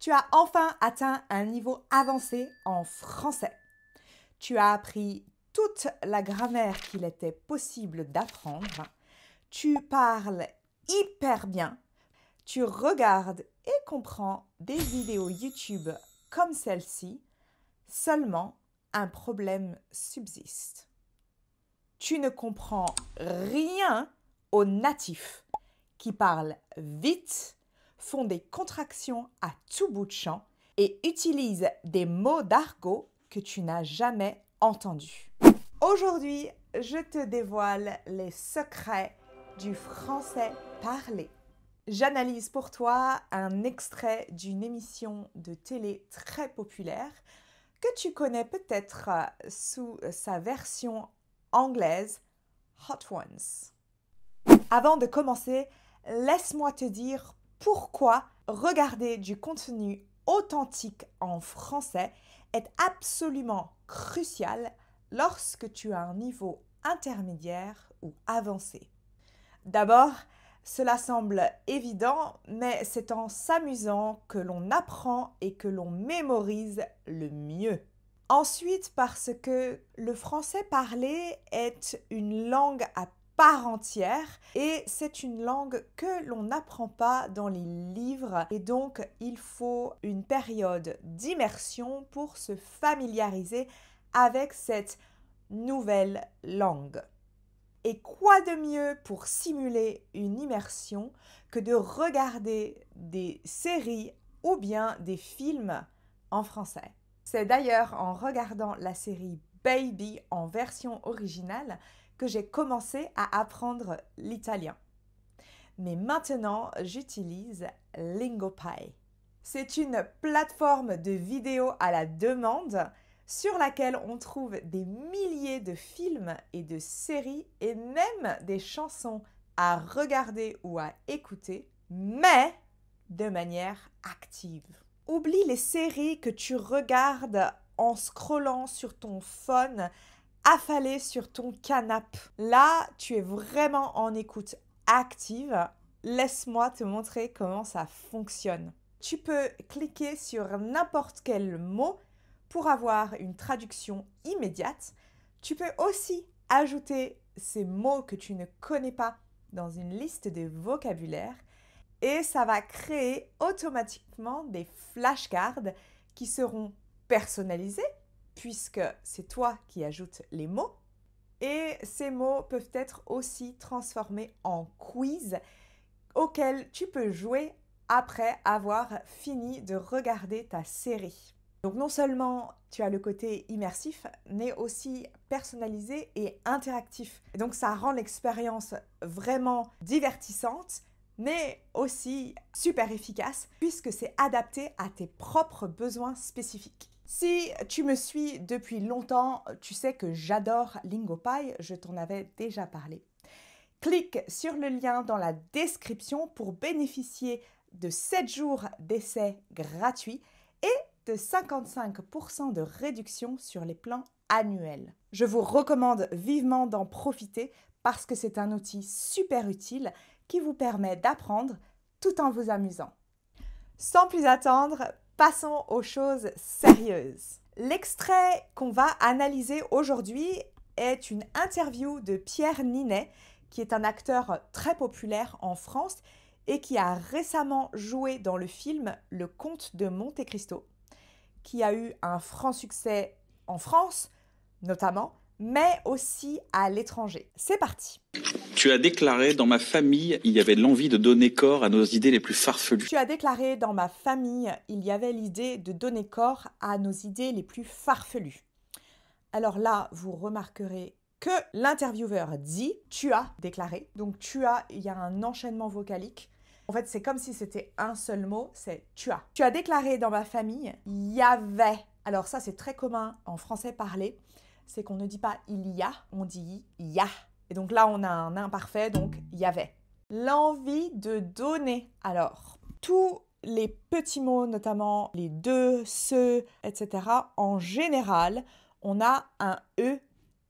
Tu as enfin atteint un niveau avancé en français. Tu as appris toute la grammaire qu'il était possible d'apprendre. Tu parles hyper bien. Tu regardes et comprends des vidéos YouTube comme celle-ci. Seulement, un problème subsiste. Tu ne comprends rien aux natifs qui parlent vite, font des contractions à tout bout de champ et utilisent des mots d'argot que tu n'as jamais entendus. Aujourd'hui, je te dévoile les secrets du français parlé. J'analyse pour toi un extrait d'une émission de télé très populaire que tu connais peut-être sous sa version anglaise Hot Ones. Avant de commencer, laisse-moi te dire pourquoi regarder du contenu authentique en français est absolument crucial lorsque tu as un niveau intermédiaire ou avancé. D'abord, cela semble évident, mais c'est en s'amusant que l'on apprend et que l'on mémorise le mieux. Ensuite, parce que le français parlé est une langue à part entière et c'est une langue que l'on n'apprend pas dans les livres et donc il faut une période d'immersion pour se familiariser avec cette nouvelle langue. Et quoi de mieux pour simuler une immersion que de regarder des séries ou bien des films en français? C'est d'ailleurs en regardant la série Baby en version originale que j'ai commencé à apprendre l'italien. Mais maintenant, j'utilise Lingopie. C'est une plateforme de vidéos à la demande sur laquelle on trouve des milliers de films et de séries et même des chansons à regarder ou à écouter, mais de manière active. Oublie les séries que tu regardes en scrollant sur ton phone, affalé sur ton canapé. Là, tu es vraiment en écoute active. Laisse-moi te montrer comment ça fonctionne. Tu peux cliquer sur n'importe quel mot pour avoir une traduction immédiate. Tu peux aussi ajouter ces mots que tu ne connais pas dans une liste de vocabulaire et ça va créer automatiquement des flashcards qui seront personnalisés puisque c'est toi qui ajoutes les mots. Et ces mots peuvent être aussi transformés en quiz auxquels tu peux jouer après avoir fini de regarder ta série. Donc non seulement tu as le côté immersif, mais aussi personnalisé et interactif. Et donc ça rend l'expérience vraiment divertissante, mais aussi super efficace, puisque c'est adapté à tes propres besoins spécifiques. Si tu me suis depuis longtemps, tu sais que j'adore Lingopie, je t'en avais déjà parlé. Clique sur le lien dans la description pour bénéficier de 7 jours d'essai gratuit et de 55% de réduction sur les plans annuels. Je vous recommande vivement d'en profiter parce que c'est un outil super utile qui vous permet d'apprendre tout en vous amusant. Sans plus attendre, passons aux choses sérieuses. L'extrait qu'on va analyser aujourd'hui est une interview de Pierre Ninet, qui est un acteur très populaire en France et qui a récemment joué dans le film Le Comte de Monte-Cristo, qui a eu un franc succès en France, notamment, mais aussi à l'étranger. C'est parti. Tu as déclaré « Dans ma famille, il y avait l'envie de donner corps à nos idées les plus farfelues ». Tu as déclaré « Dans ma famille, il y avait l'idée de donner corps à nos idées les plus farfelues ». Alors là, vous remarquerez que l'intervieweur dit « tu as déclaré ». Donc tu as, il y a un enchaînement vocalique. En fait, c'est comme si c'était un seul mot, c'est « tu as ». Tu as déclaré dans ma famille, il y avait. Alors ça, c'est très commun en français parlé. C'est qu'on ne dit pas « il y a », on dit « il y a ». Et donc là, on a un imparfait, donc « il y avait ». L'envie de donner. Alors, tous les petits mots, notamment les de, ce, etc., en général, on a un « e »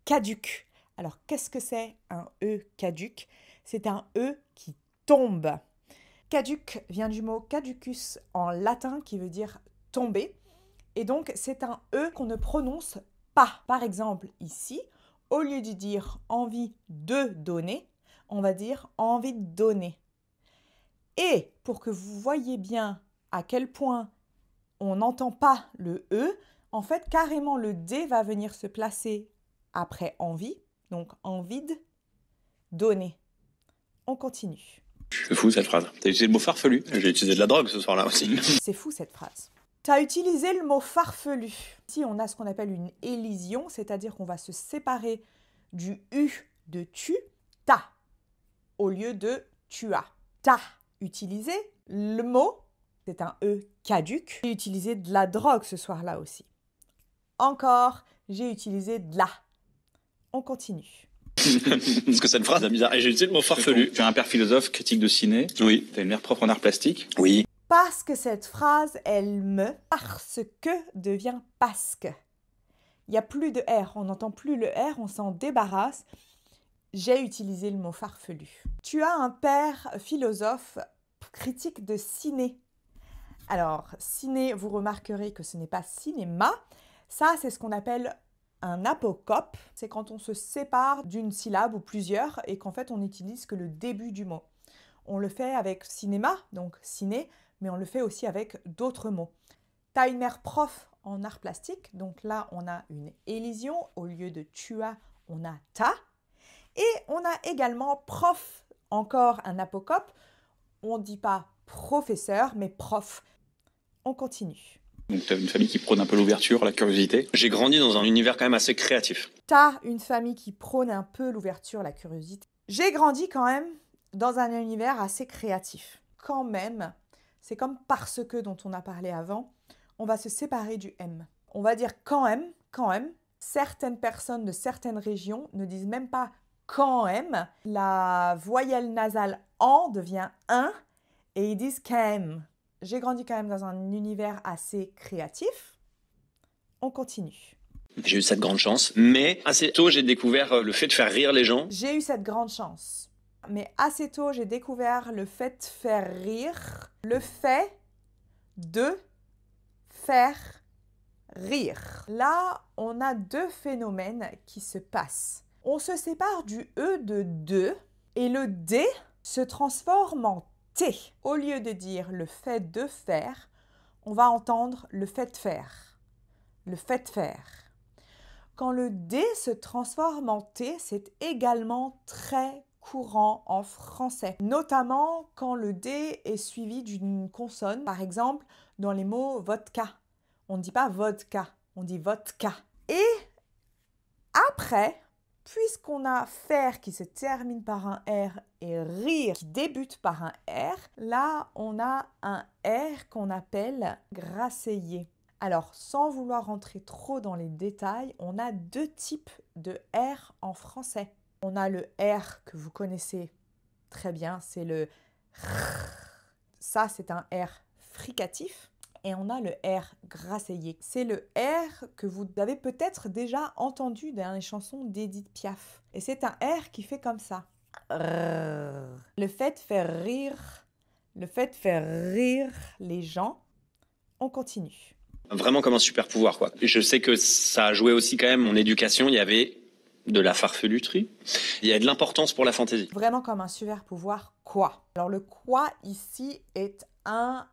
caduc. Alors, qu'est-ce que c'est un « e » caduc ? C'est un « e » qui tombe. Caduc vient du mot caducus en latin qui veut dire tomber. Et donc, c'est un E qu'on ne prononce pas. Par exemple, ici, au lieu de dire envie de donner, on va dire envie de donner. Et pour que vous voyez bien à quel point on n'entend pas le E, en fait, carrément, le D va venir se placer après envie. Donc, envie de donner. On continue. C'est fou cette phrase. T'as utilisé le mot farfelu. J'ai utilisé de la drogue ce soir-là aussi. C'est fou cette phrase. Tu as utilisé le mot farfelu. Ici, on a ce qu'on appelle une élision, c'est-à-dire qu'on va se séparer du U de tu, ta, au lieu de tu as. T'as utilisé le mot, c'est un E caduc. J'ai utilisé de la drogue ce soir-là aussi. Encore, j'ai utilisé de la. On continue. Parce que cette phrase est bizarre. Et j'ai utilisé le mot farfelu. Tu as un père philosophe, critique de ciné. Oui. Tu as une mère prof en art plastique. Oui. Parce que cette phrase, parce que devient parce que. Il n'y a plus de R, on n'entend plus le R, on s'en débarrasse. J'ai utilisé le mot farfelu. Tu as un père philosophe critique de ciné. Alors, ciné, vous remarquerez que ce n'est pas cinéma. Ça, c'est ce qu'on appelle un apocope. C'est quand on se sépare d'une syllabe ou plusieurs et qu'en fait, on n'utilise que le début du mot. On le fait avec cinéma, donc ciné, mais on le fait aussi avec d'autres mots. Tu as une mère prof en art plastique, donc là, on a une élision. Au lieu de tu as, on a ta. Et on a également prof, encore un apocope. On ne dit pas professeur, mais prof. On continue. Donc tu as une famille qui prône un peu l'ouverture, la curiosité. J'ai grandi dans un univers quand même assez créatif. Tu as une famille qui prône un peu l'ouverture, la curiosité. J'ai grandi quand même dans un univers assez créatif. Quand même, c'est comme parce que dont on a parlé avant, on va se séparer du M. On va dire quand même. Certaines personnes de certaines régions ne disent même pas quand même. La voyelle nasale en devient un et ils disent quand même. J'ai grandi quand même dans un univers assez créatif. On continue. J'ai eu cette grande chance, mais assez tôt j'ai découvert le fait de faire rire les gens. J'ai eu cette grande chance. Mais assez tôt, j'ai découvert le fait de faire rire. Le fait de faire rire. Là, on a deux phénomènes qui se passent. On se sépare du E de deux et le D se transforme en T. Au lieu de dire le fait de faire, on va entendre le fait de faire. Le fait de faire. Quand le D se transforme en T, c'est également très courant en français, notamment quand le D est suivi d'une consonne. Par exemple, dans les mots vodka. On ne dit pas vodka, on dit vodka. Et après, puisqu'on a faire qui se termine par un R et rire qui débute par un R, là, on a un R qu'on appelle grasseyé. Alors, sans vouloir rentrer trop dans les détails, on a deux types de R en français. On a le R que vous connaissez très bien, c'est le R. Ça, c'est un R fricatif. Et on a le R grasseyé. C'est le R que vous avez peut-être déjà entendu dans les chansons d'Edith Piaf. Et c'est un R qui fait comme ça. Le fait de faire rire les gens, on continue. Vraiment comme un super pouvoir, quoi. Je sais que ça a joué aussi quand même mon éducation. Il y avait de la farfeluterie. Il y a de l'importance pour la fantaisie. Vraiment comme un super pouvoir, quoi. Alors le quoi ici est un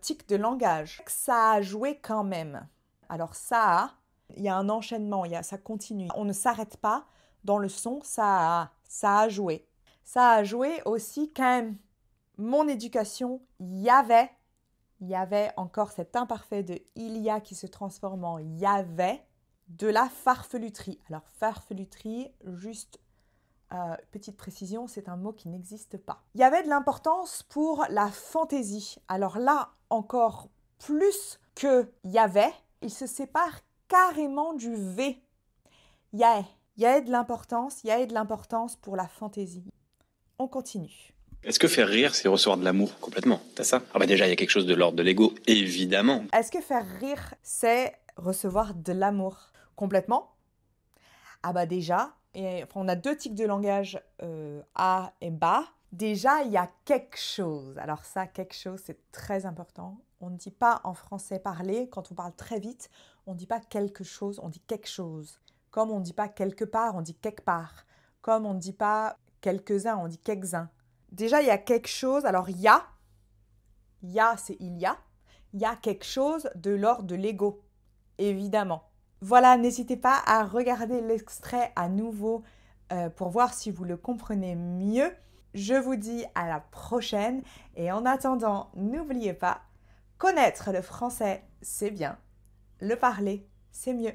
tic de langage. Ça a joué quand même. Alors ça, il y a un enchaînement, ça continue. On ne s'arrête pas dans le son, ça a joué. Ça a joué aussi quand même. Mon éducation, il y avait encore cet imparfait de il y a qui se transforme en y avait de la farfeluterie. Alors farfeluterie, juste petite précision, c'est un mot qui n'existe pas. Il y avait de l'importance pour la fantaisie. Alors là, encore plus que y avait, il se sépare carrément du V. Il y a de l'importance pour la fantaisie. On continue. Est-ce que faire rire, c'est recevoir de l'amour complètement? T'as ça? Ah bah déjà, il y a quelque chose de l'ordre de l'ego, évidemment. Est-ce que faire rire, c'est recevoir de l'amour complètement? Ah bah déjà, on a deux tics de langage A et bas. Déjà, il y a quelque chose. Alors ça, quelque chose, c'est très important. On ne dit pas en français parler, quand on parle très vite, on ne dit pas quelque chose, on dit quelque chose. Comme on ne dit pas quelque part, on dit quelque part. Comme on ne dit pas quelques-uns, on dit quelques-uns. Déjà, il y a quelque chose. Alors, il y a, c'est il y a quelque chose de l'ordre de l'ego, évidemment. Voilà, n'hésitez pas à regarder l'extrait à nouveau pour voir si vous le comprenez mieux. Je vous dis à la prochaine et en attendant, n'oubliez pas, connaître le français, c'est bien, le parler, c'est mieux.